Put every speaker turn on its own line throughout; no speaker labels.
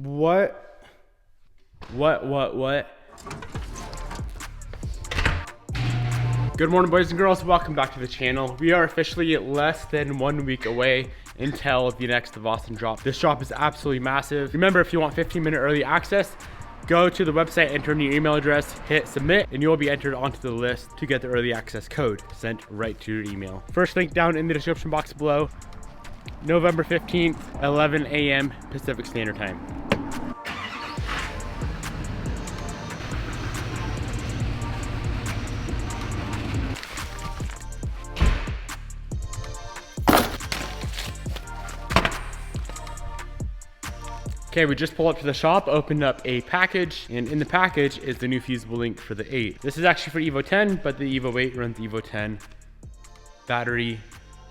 What? Good morning, boys and girls. Welcome back to the channel. We are officially less than 1 week away until the next Boston drop. This drop is absolutely massive. Remember, if you want 15-minute early access, go to the website, enter in your email address, hit submit, and you will be entered onto the list to get the early access code sent right to your email. First link down in the description box below. November 15th, 11 a.m. Pacific Standard Time. Okay, we just pulled up to the shop, opened up a package, and in the package is the new fusible link for the 8. This is actually for Evo 10, but the Evo 8 runs Evo 10 battery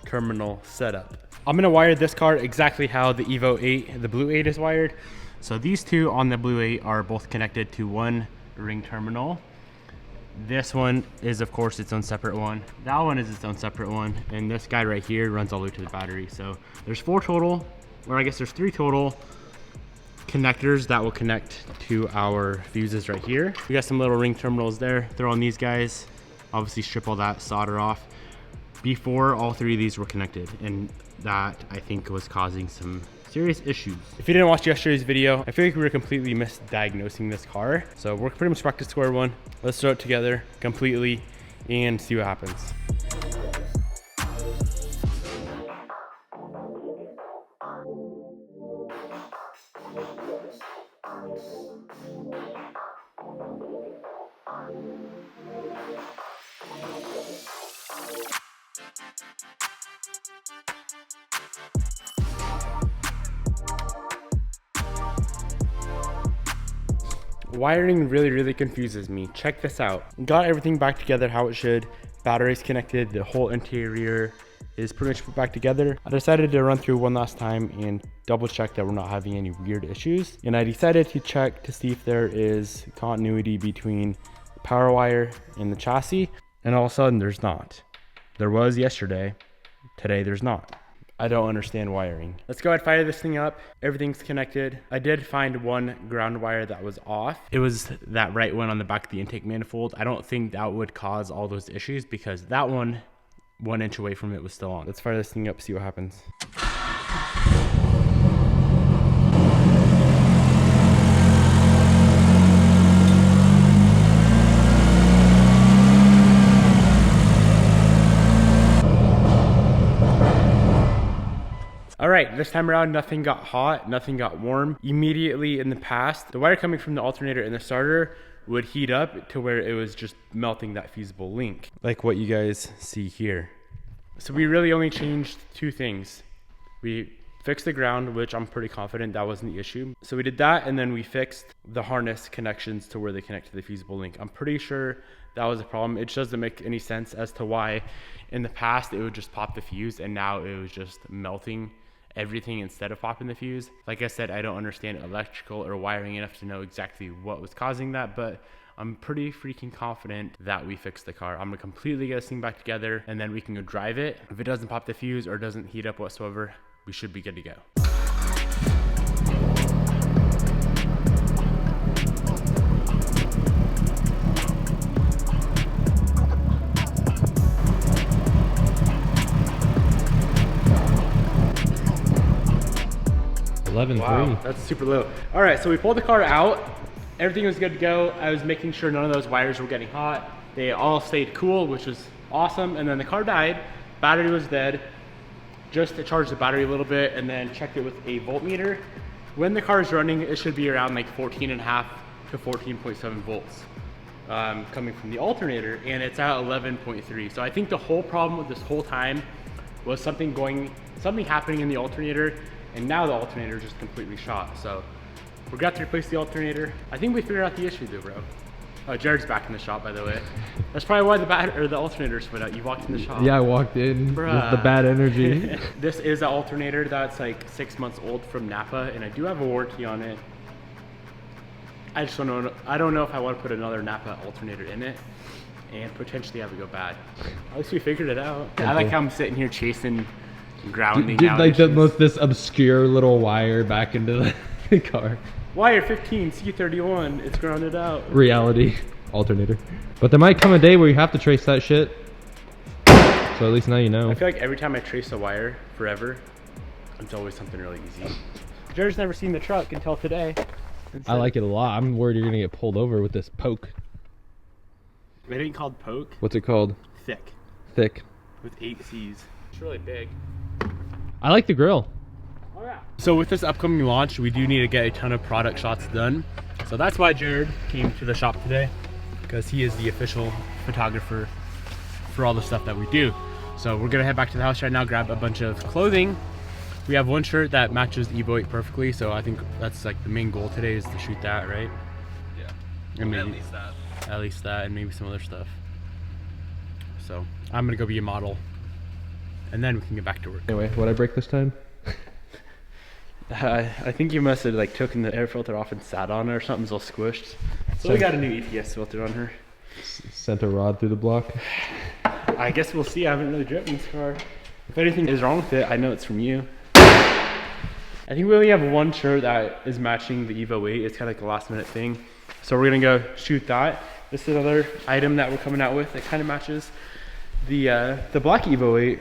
terminal setup. I'm gonna wire this card exactly how the Evo 8, the Blue 8 is wired. So these two on the Blue 8 are both connected to one ring terminal. This one is, of course, its own separate one. That one is its own separate one. And this guy right here runs all the way to the battery. So there's 4 total, or I guess there's 3 total connectors that will connect to our fuses right here. We got some little ring terminals there. Throw on these guys, obviously strip all that solder off. Before, all 3 of these were connected, and that I think was causing some serious issues. If you didn't watch yesterday's video, I feel like we were completely misdiagnosing this car. So we're pretty much back to square one. Let's throw it together completely and see what happens. Wiring really confuses me. Check this out. Got everything back together how it should. Batteries connected, the whole interior is pretty much put back together. I decided to run through one last time and double check that we're not having any weird issues. And I decided to check to see if there is continuity between the power wire and the chassis. And all of a sudden there's not. There was yesterday, today there's not. I don't understand wiring. Let's go ahead and fire this thing up. Everything's connected. I did find one ground wire that was off. It was that right one on the back of the intake manifold. I don't think that would cause all those issues because that one 1 inch away from it was still on. Let's fire this thing up, see what happens. All right, this time around, nothing got hot, nothing got warm. Immediately in the past, the wire coming from the alternator and the starter would heat up to where it was just melting that fusible link, like what you guys see here. So we really only changed 2 things. We fixed the ground, which I'm pretty confident that wasn't the issue. So we did that, and then we fixed the harness connections to where they connect to the fusible link. I'm pretty sure that was a problem. It just doesn't make any sense as to why in the past it would just pop the fuse and now it was just melting everything instead of popping the fuse. Like I said, I don't understand electrical or wiring enough to know exactly what was causing that, but I'm pretty freaking confident that we fixed the car. I'm gonna completely get this thing back together and then we can go drive it. If it doesn't pop the fuse or doesn't heat up whatsoever, we should be good to go.
11.3.
Wow, that's super low. All right, so we pulled the car out. Everything was good to go. I was making sure none of those wires were getting hot. They all stayed cool, which was awesome. And then the car died, battery was dead. Just to charge the battery a little bit and then checked it with a voltmeter. When the car is running, it should be around like 14.5 to 14.7 volts coming from the alternator, and it's at 11.3. So I think the whole problem with this whole time was something happening in the alternator, and now the alternator just completely shot. So we're gonna have to replace the alternator. I think we figured out the issue though, bro. Jared's back in the shop, by the way. That's probably why the alternator split out. You walked in the shop.
Yeah, I walked in. Just the bad energy.
This is an alternator that's like 6 months old from Napa, and I do have a warranty on it. I just don't know. I don't know if I want to put another Napa alternator in it and potentially have it go bad. At least we figured it out. I like how I'm sitting here chasing grounding out
like this obscure little wire back into the car.
Wire 15 C31. It's grounded out.
Reality alternator. But there might come a day where you have to trace that shit. So at least now you know.
I feel like every time I trace a wire forever, it's always something really easy. Jared's never seen the truck until today.
I like it a lot. I'm worried you're gonna get pulled over with this poke.
It ain't called poke.
What's it called?
Thick.
Thick.
With 8 C's. It's really big.
I like the grill.
Oh yeah. So with this upcoming launch, we do need to get a ton of product shots done. So that's why Jared came to the shop today, because he is the official photographer for all the stuff that we do. So we're gonna head back to the house right now, grab a bunch of clothing. We have one shirt that matches Evo 8 perfectly, so I think that's like the main goal today is to shoot that, right?
Yeah.
And maybe,
at least that.
At least that, and maybe some other stuff. So I'm gonna go be a model, and then we can get back to work.
Anyway, what'd I break this time?
I think you must have like taken the air filter off and sat on it or something's all squished. So we got a new ETS filter on her.
Sent a rod through the block.
I guess we'll see. I haven't really driven this car. If anything is wrong with it, I know it's from you. I think we only have one shirt that is matching the Evo 8. It's kind of like a last minute thing. So we're gonna go shoot that. This is another item that we're coming out with that kind of matches the black Evo 8,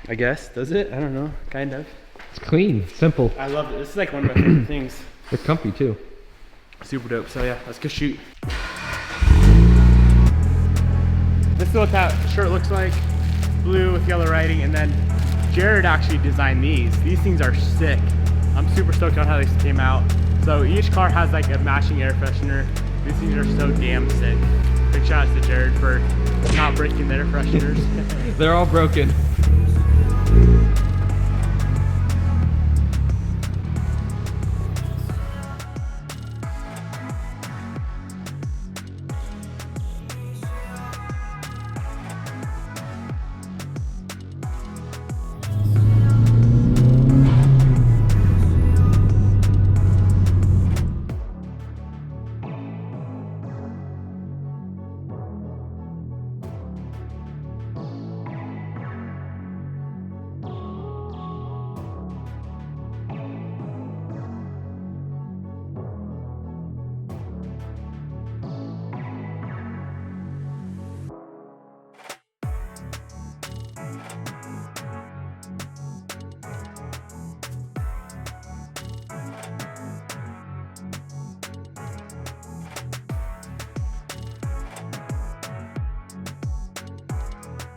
I guess. Does it? I don't know, kind of.
It's clean, simple.
I love it. This is like one of my favorite things.
They're comfy too.
Super dope. So yeah, let's go shoot. This is what that shirt looks like. Blue with yellow writing, and then Jared actually designed these. These things are sick. I'm super stoked on how these came out. So each car has like a matching air freshener. These things are so damn sick. Big shout out to Jared for not breaking the air fresheners.
They're all broken.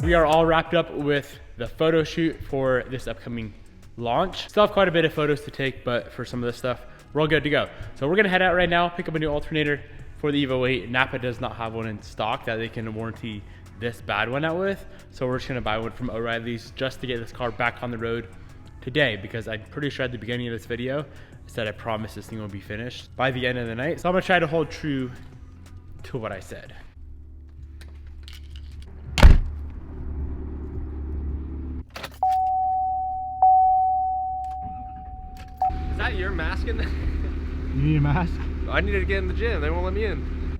We are all wrapped up with the photo shoot for this upcoming launch. Still have quite a bit of photos to take, but for some of this stuff, we're all good to go. So we're gonna head out right now, pick up a new alternator for the Evo 8. Napa does not have one in stock that they can warranty this bad one out with. So we're just gonna buy one from O'Reilly's just to get this car back on the road today, because I'm pretty sure at the beginning of this video, I said I promised this thing will be finished by the end of the night. So I'm gonna try to hold true to what I said.
Is that your mask in there?
You need a mask?
I needed to get in the gym. They won't let me in.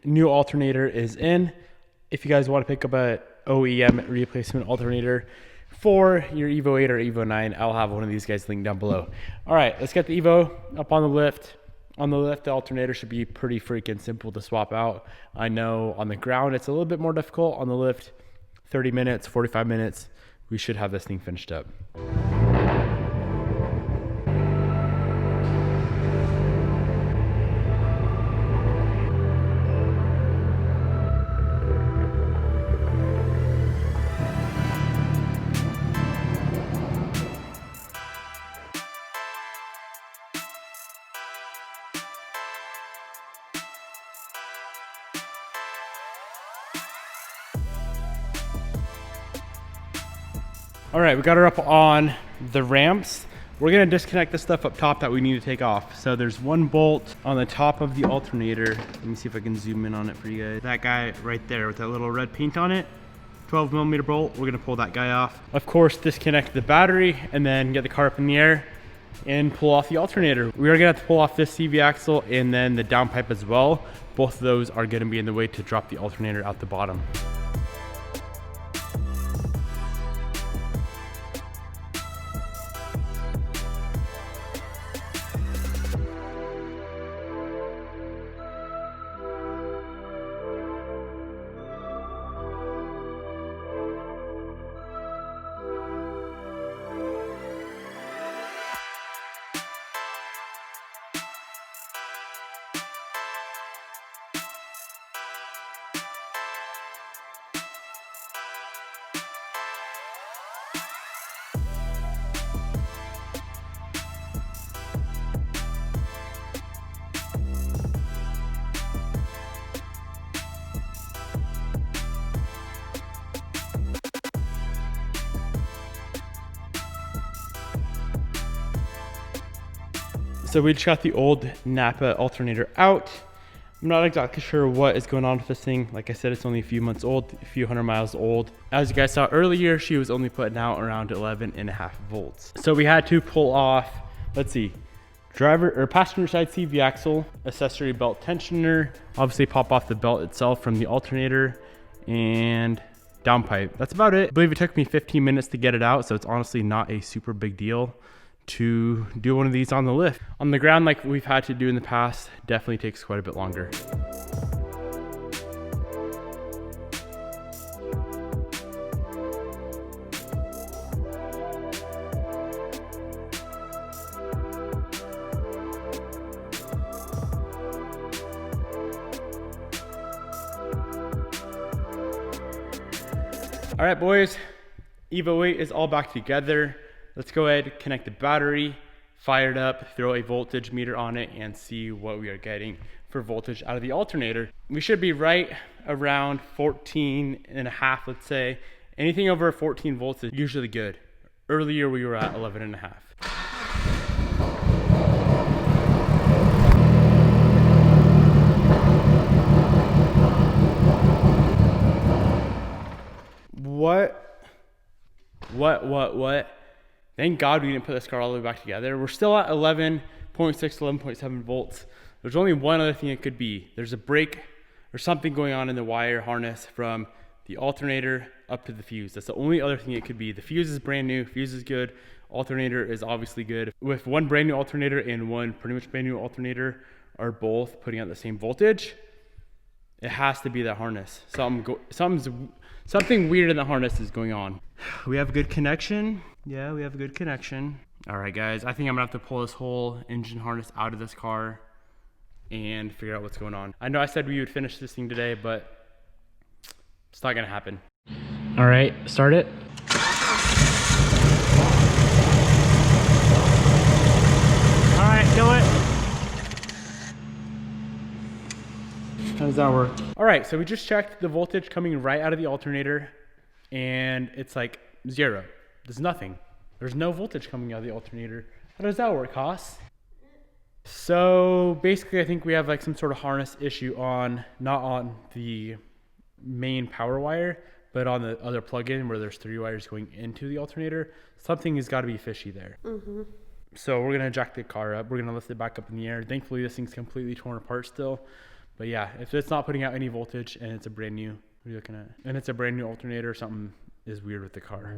New alternator is in. If you guys want to pick up a OEM replacement alternator for your Evo 8 or Evo 9, I'll have one of these guys linked down below. All right, let's get the Evo up on the lift. On the lift, the alternator should be pretty freaking simple to swap out. I know on the ground it's a little bit more difficult. On the lift, 30 minutes, 45 minutes, we should have this thing finished up. All right, we got her up on the ramps. We're gonna disconnect the stuff up top that we need to take off. So there's one bolt on the top of the alternator. Let me see if I can zoom in on it for you guys. That guy right there with that little red paint on it, 12mm bolt, we're gonna pull that guy off. Of course, disconnect the battery and then get the car up in the air and pull off the alternator. We are gonna have to pull off this CV axle and then the downpipe as well. Both of those are gonna be in the way to drop the alternator out the bottom. So we just got the old Napa alternator out. I'm not exactly sure what is going on with this thing. Like I said, it's only a few months old, a few hundred miles old. As you guys saw earlier, she was only putting out around 11.5 volts. So we had to pull off, let's see, driver or passenger side CV axle, accessory belt tensioner, obviously pop off the belt itself from the alternator, and downpipe. That's about it. I believe it took me 15 minutes to get it out, so it's honestly not a super big deal to do one of these on the lift. On the ground, like we've had to do in the past, definitely takes quite a bit longer. All right, boys, Evo 8 is all back together. Let's go ahead, connect the battery, fire it up, throw a voltage meter on it, and see what we are getting for voltage out of the alternator. We should be right around 14.5, let's say. Anything over 14 volts is usually good. Earlier we were at 11.5. What? Thank God we didn't put this car all the way back together. We're still at 11.6, 11.7 volts. There's only one other thing it could be. There's a break or something going on in the wire harness from the alternator up to the fuse. That's the only other thing it could be. The fuse is brand new, fuse is good, alternator is obviously good. With one brand new alternator and one pretty much brand new alternator are both putting out the same voltage, it has to be that harness. Something weird in the harness is going on. We have a good connection. Yeah, we have a good connection. All right, guys, I think I'm gonna have to pull this whole engine harness out of this car and figure out what's going on. I know I said we would finish this thing today, but it's not gonna happen. All right, start it. All right, kill it. How does that work? All right, so we just checked the voltage coming right out of the alternator, and it's like 0. There's nothing. There's no voltage coming out of the alternator. How does that work, Haas? So basically, I think we have like some sort of harness issue on, not on the main power wire, but on the other plug-in where there's 3 wires going into the alternator. Something has got to be fishy there. So we're gonna jack the car up. We're gonna lift it back up in the air. Thankfully, this thing's completely torn apart still. But yeah, if it's not putting out any voltage and it's a brand new, what are you looking at? And it's a brand new alternator, something is weird with the car.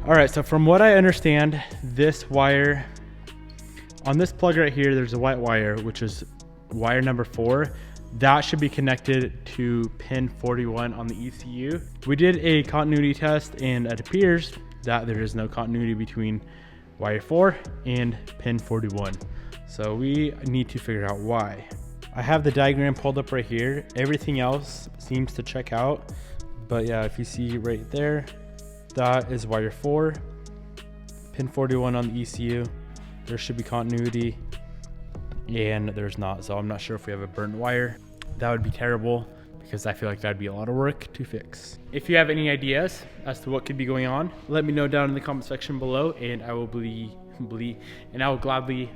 All right, so from what I understand, this wire, on this plug right here, there's a white wire, which is wire number 4. That should be connected to pin 41 on the ECU. We did a continuity test, and it appears that there is no continuity between wire 4 and pin 41. So we need to figure out why. I have the diagram pulled up right here. Everything else seems to check out. But yeah, if you see right there, that is wire 4, pin 41 on the ECU. There should be continuity, and there's not. So I'm not sure if we have a burnt wire. That would be terrible, because I feel like that'd be a lot of work to fix. If you have any ideas as to what could be going on, let me know down in the comment section below, and I will gladly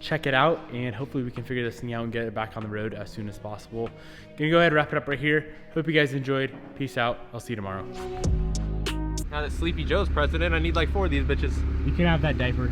check it out, and hopefully we can figure this thing out and get it back on the road as soon as possible. Gonna go ahead and wrap it up right here. Hope you guys enjoyed. Peace out. I'll see you tomorrow.
Now that Sleepy Joe's president, I need like 4 of these bitches.
You can have that diaper.